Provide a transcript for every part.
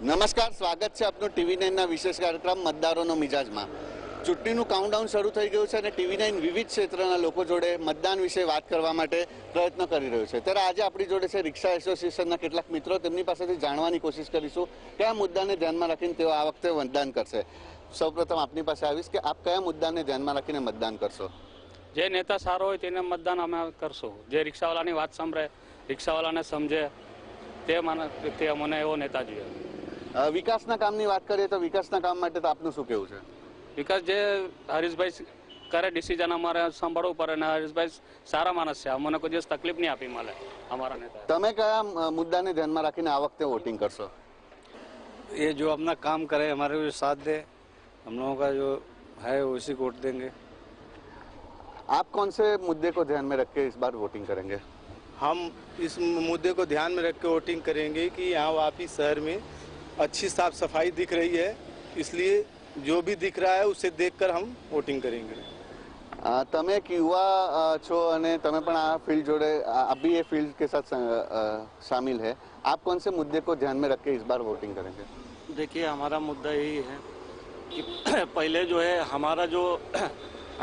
નમસ્કાર, સ્વાગત છે આપનું TV9 વિશેષ કાર્યક્રમ મતદારોનો મિજાજમાં। ચૂંટણીનું કાઉન્ટડાઉન શરૂ થઈ ગયું છે અને TV9 વિવિધ ક્ષેત્રના લોકો જોડે મતદાન વિશે વાત કરવા માટે પ્રયત્ન કરી રહ્યું છે। ત્યારે આજે આપણી જોડે છે રિક્ષા એસોસિએશનના કેટલાક મિત્રો। તેમની પાસેથી જાણવાની કોશિશ કરીશું કયા મુદ્દાને ધ્યાનમાં રાખીને તેઓ આ વખતે મતદાન કરશે। સૌપ્રથમ આપની પાસે આવીશ કે આપ કયા મુદ્દાને ધ્યાનમાં રાખીને મતદાન કરશો? જે નેતા સારો હોય તેને મતદાન અમે કરશું। જે રિક્ષાવાળાની વાત સાંભળે, રિક્ષાવાળાને સમજે, તે મને એવો નેતા જોઈએ। વિકાસના કામની વાત કરીએ તો વિકાસના કામ માટે તો આપનું શું કહેવું છે? વિકાસ જે હરીશભાઈ કરે ડિસિઝન અમારે સાંભળવું પડે ને હરીશભાઈ સારા માણસ છે, અમને કોઈ દિવસ તકલીફ નહીં આપી મળે અમારા નેતા। તમે કયા મુદ્દાને ધ્યાનમાં રાખીને આ વખતે વોટિંગ કરશો? ये जो अपना काम करे, हमारे को साथ दे, हम लोगों का जो है उसी को वोट देंगे। आप कौन से मुद्दे को ध्यान में रख के इस बार वोटिंग करेंगे? हम इस मुद्दे को ध्यान में रख के वोटिंग करेंगे कि यहाँ वापी शहर में अच्छी साफ सफाई दिख रही है, इसलिए जो भी दिख रहा है उसे देखकर हम वोटिंग करेंगे। તમે એક યુવા છો અને તમે પણ આ ફિલ્ડ જોડે अभी ये फील्ड के साथ शामिल है। आप कौन से मुद्दे को ध्यान में रख के इस बार वोटिंग करेंगे? देखिए, हमारा मुद्दा यही है कि पहले जो है हमारा जो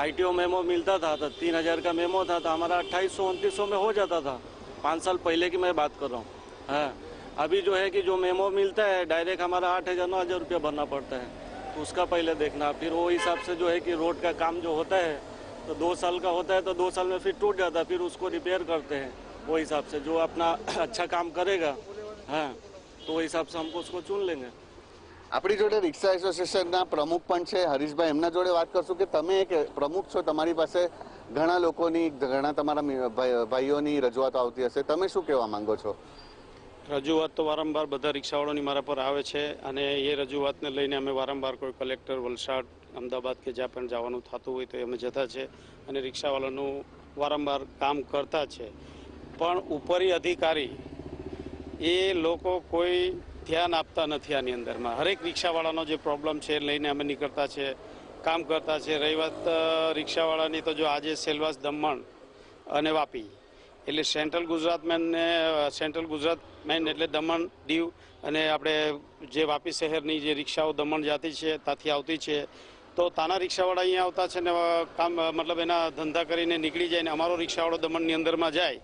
ITO मेमो मिलता था तो 3000 का मेमो था तो हमारा 2800-2900 में हो जाता था। 5 साल पहले की मैं बात कर रहा हूँ। हाँ, अभी जो है कि जो मेमो मिलता है डायरेक्ट हमारा 8000-9000 रुपया भरना पड़ता है, तो उसका पहले देखना। फिर वो हिसाब से जो है कि रोड का काम जो होता है तो 2 साल का होता है तो 2 साल में फिर टूट जाता है, फिर उसको रिपेयर करते हैं। वो हिसाब से जो अपना अच्छा काम करेगा, हाँ, तो वो हिसाब से हमको उसको चुन लेंगे। આપણી જોડે રિક્ષા એસોસિએશનના પ્રમુખ પણ છે હરીશભાઈ, એમના જોડે વાત કરશું કે તમે એક પ્રમુખ છો, તમારી પાસે ઘણા લોકોની, ઘણા તમારા ભાઈઓની રજૂઆતો આવતી હશે, તમે શું કહેવા માંગો છો? રજૂઆત તો વારંવાર બધા રિક્ષાવાળાની મારા પર આવે છે અને એ રજૂઆતને લઈને અમે વારંવાર કોઈ કલેક્ટર, વલસાડ, અમદાવાદ કે જ્યાં પણ જવાનું થતું હોય તો અમે જતા છે અને રિક્ષાવાળાનું વારંવાર કામ કરતા છે। પણ ઉપરી અધિકારી એ લોકો કોઈ ધ્યાન આપતા નથી આની અંદરમાં। હરેક રિક્ષાવાળાનો જે પ્રોબ્લેમ છે લઈને અમે નીકળતા છે, કામ કરતા છે। રહી વાત રિક્ષાવાળાની તો જો આજે સેલવાસ, દમણ અને વાપી એટલે સેન્ટ્રલ ગુજરાત મેન એટલે દમણ, દીવ અને આપણે જે વાપી શહેરની જે રિક્ષાઓ દમણ જાતી છે ત્યાંથી આવતી છે, તો તાના રિક્ષાવાળા અહીંયા આવતા છે ને કામ મતલબ એના ધંધા કરીને નીકળી જાય ને અમારો રિક્ષાવાળો દમણની અંદરમાં જાય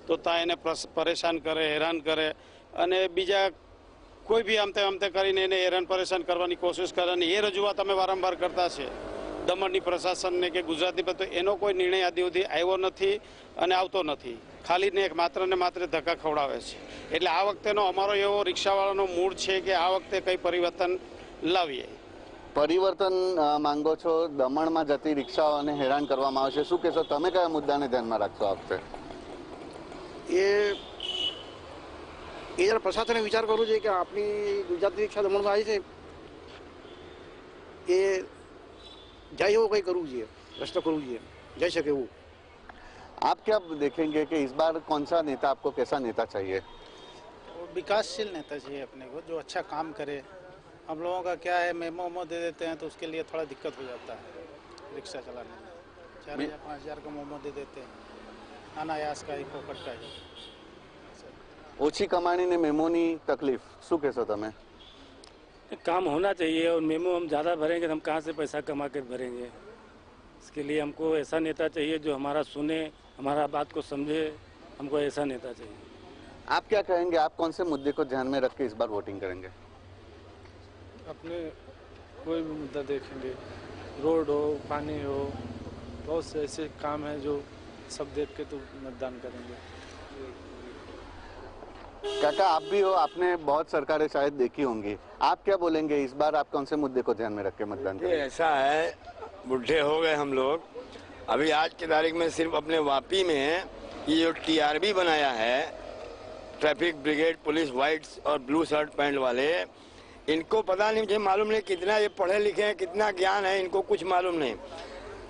તો ત્યાં એને પરેશાન કરે, હેરાન કરે અને બીજા કોઈ બી આમતે કરીને એને હેરાન પરેશાન કરવાની કોશિશ કરે અને એ રજૂઆત અમે વારંવાર કરતા છે દમણની પ્રશાસનને કે ગુજરાતની પર, તો એનો કોઈ નિર્ણય આદિ સુધી આવ્યો નથી અને આવતો નથી। ખાલી ને માત્ર ને માત્ર ધક્કા ખવડાવે છે। એટલે આ વખતેનો અમારો એવો રિક્ષાવાળાનો મૂડ છે કે આ વખતે કંઈ પરિવર્તન લાવીએ। પરિવર્તન માંગો છો? દમણમાં જતી રિક્ષાઓને હેરાન કરવામાં આવે છે, શું કહેશો? તમે કયા મુદ્દાને ધ્યાનમાં રાખશો આ વખતે? એ જરા પ્રશાસને વિચાર કરવો જોઈએ કે આપણી ગુજરાતની રિક્ષા દમણમાં આવી છે, એ જાય એવું કંઈ કરવું જોઈએ, રસ્તો કરવું જોઈએ, જઈ શકે એવું। आप क्या देखेंगे कि इस बार कौन सा नेता आपको, कैसा नेता चाहिए? विकासशील नेता चाहिए अपने को, जो अच्छा काम करे। हम लोगों का क्या है, मेमो दे देते हैं तो उसके लिए थोड़ा दिक्कत हो जाता है रिक्शा चलाने में। 4000-5000 का मोमो दे देते हैं, अनायास का ही, फोकट का ही। ओછી कमानी ने मेमोनी तकलीफ, શું કહેશો તમે? काम होना चाहिए और मेमो हम ज़्यादा भरेंगे तो हम कहाँ से पैसा कमा कर भरेंगे? इसके लिए हमको ऐसा नेता चाहिए जो हमारा सुने, हमारा बात को समझे। हमको ऐसा नेता चाहिए। आप क्या कहेंगे, आप कौन से मुद्दे को ध्यान में रख के इस बार वोटिंग करेंगे? अपने कोई भी मुद्दा देखेंगे, रोड हो, पानी हो, बहुत से ऐसे काम हैं जो सब देख के तो मतदान करेंगे। काका, आप भी हो, आपने बहुत सरकारें शायद देखी होंगी, आप क्या बोलेंगे इस बार आप कौन से मुद्दे को ध्यान में रख के मतदान करेंगे? ऐसा है, बुढ़े हो गए हम लोग, अभी आज की तारीख में सिर्फ अपने वापी में ये जो TRB बनाया है, ट्रैफिक ब्रिगेड पुलिस, व्हाइट और ब्लू शर्ट पैंट वाले, इनको पता नहीं, मुझे मालूम नहीं कितना ये पढ़े लिखे हैं, कितना ज्ञान है, इनको कुछ मालूम नहीं।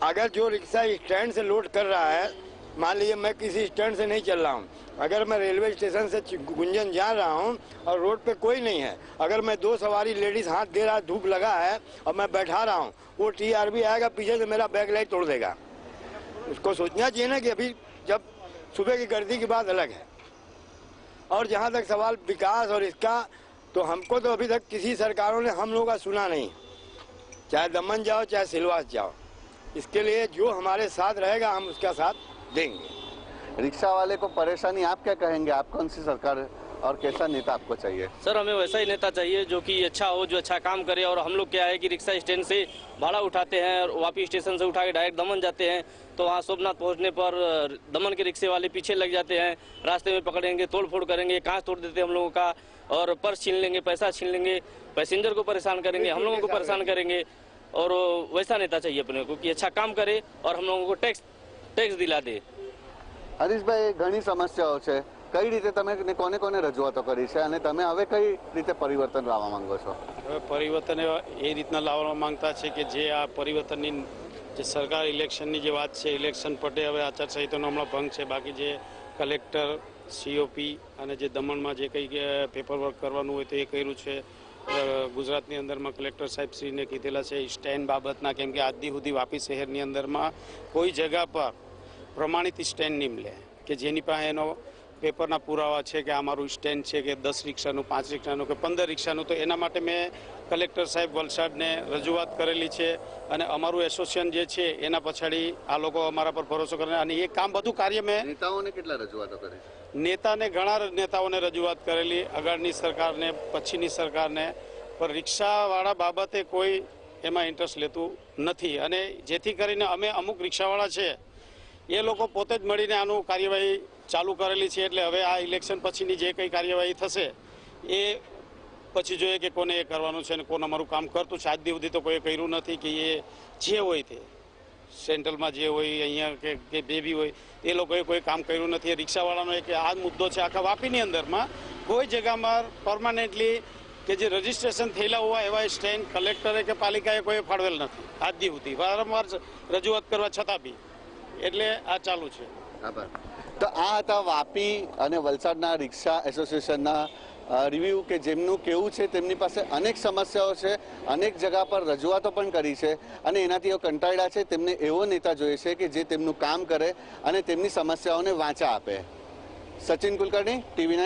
अगर जो रिक्शा स्टैंड से लोड कर रहा है, मान लीजिए मैं किसी स्टैंड से नहीं चल रहा हूँ, अगर मैं रेलवे स्टेशन से गुंजन जा रहा हूँ और रोड पे कोई नहीं है, अगर मैं 2 सवारी लेडीज हाथ दे रहा, धूप लगा है और मैं बैठा रहा हूँ, वो TRB आएगा पीछे से मेरा बैक लाइट तोड़ देगा। उसको सोचना चाहिए ना कि अभी जब सुबह की गर्दी की बात अलग है। और जहाँ तक सवाल विकास और इसका, तो हमको तो अभी तक किसी सरकारों ने हम लोगों का सुना नहीं, चाहे दमन जाओ चाहे सिलवास जाओ। इसके लिए जो हमारे साथ रहेगा हम उसका साथ देंगे। रिक्शा वाले को परेशानी आप क्या कहेंगे, आप कौन सी सरकार और कैसा नेता आपको चाहिए? सर हमें वैसा ही नेता चाहिए जो कि अच्छा हो, जो अच्छा काम करे। और हम लोग क्या है कि रिक्शा स्टैंड से भाड़ा उठाते हैं और वापी स्टेशन से उठा के डायरेक्ट दमन जाते हैं, तो वहाँ सोमनाथ पहुँचने पर दमन के रिक्शे वाले पीछे लग जाते हैं, रास्ते में पकड़ेंगे, तोड़ फोड़ करेंगे, कांच तोड़ देते हैं हम लोगों का, और पर्स छीन लेंगे, पैसा छीन लेंगे, पैसेंजर को परेशान करेंगे, हम लोगों को परेशान करेंगे। और वैसा नेता चाहिए अपने को कि अच्छा काम करे और हम लोगों को टैक्स दिला दे। હરીશભાઈ, ઘણી સમસ્યાઓ છે, કઈ રીતે તમે કોને કોને રજૂઆતો કરી છે અને તમે હવે કઈ રીતે પરિવર્તન લાવવા માંગો છો? હવે પરિવર્તન એ રીતના લાવવા માંગતા છે કે જે આ પરિવર્તનની જે સરકાર ઇલેક્શનની જે વાત છે, ઇલેક્શન પટે, હવે આચારસંહિતાનો હમણાં ભંગ છે, બાકી જે કલેક્ટર, સીઓપી અને જે દમણમાં જે કંઈ પેપર વર્ક કરવાનું હોય તો એ કર્યું છે। ગુજરાતની અંદરમાં કલેક્ટર સાહેબશ્રીને કીધેલા છે સ્ટેન્ડ બાબતના, કેમ કે આજ સુધી વાપી શહેરની અંદરમાં કોઈ જગ્યા પર પ્રમાણિત સ્ટેન્ડ નહીં મળે કે જેની પાસે એનો પેપરના પુરાવા છે કે આ મારું સ્ટેન્ડ છે કે 10 રિક્ષાનું, 5 રિક્ષાનું કે 15 રિક્ષાનું। તો એના માટે મેં કલેક્ટર સાહેબ વલસાડને રજૂઆત કરેલી છે અને અમારું એસોસિએશન જે છે એના પછાડી આ લોકો અમારા પર ભરોસો કરે અને એ કામ બધું કાર્ય મેં નેતાઓને કેટલા રજૂઆતો કરી? નેતાને ઘણા નેતાઓને રજૂઆત કરેલી, આગળની સરકારને, પછીની સરકારને, પણ રિક્ષાવાળા બાબતે કોઈ એમાં ઇન્ટરેસ્ટ લેતું નથી। અને જેથી કરીને અમે અમુક રિક્ષાવાળા છે એ લોકો પોતે જ મળીને આનું કાર્યવાહી ચાલુ કરેલી છે। એટલે હવે આ ઇલેક્શન પછીની જે કંઈ કાર્યવાહી થશે એ પછી જોઈએ કે કોને એ કરવાનું છે અને કોણ અમારું કામ કરતું છે। આજ સુધી તો કોઈ કર્યું નથી કે એ જે હોય તે સેન્ટ્રલમાં જે હોય અહીંયા કે જે બી હોય એ લોકોએ કોઈ કામ કર્યું નથી। રિક્ષાવાળાનો એક આ મુદ્દો છે આખા વાપીની અંદરમાં કોઈ જગ્યામાં પરમાનન્ટલી કે જે રજીસ્ટ્રેશન થયેલા હોય એવા સ્ટેન્ડ કલેક્ટરે કે પાલિકાએ કોઈ ફાળવેલ નથી આજ સુધી, વારંવાર રજૂઆત કરવા છતાં બી। એટલે આ ચાલુ છે। આભાર। તો આ હતા વાપી અને વલસાડના રિક્ષા એસોસિએશનના રિવ્યુ કે જેમનું કેવું છે તેમની પાસે અનેક સમસ્યાઓ છે, અનેક જગા પર રજૂઆતો પણ કરી છે અને એનાથી એ કંટાળ્યા છે। તેમને એવો નેતા જોઈએ છે કે જે તેમનું કામ કરે અને તેમની સમસ્યાઓને વાંચા આપે। સચિન કુલકર્ણી, TV9।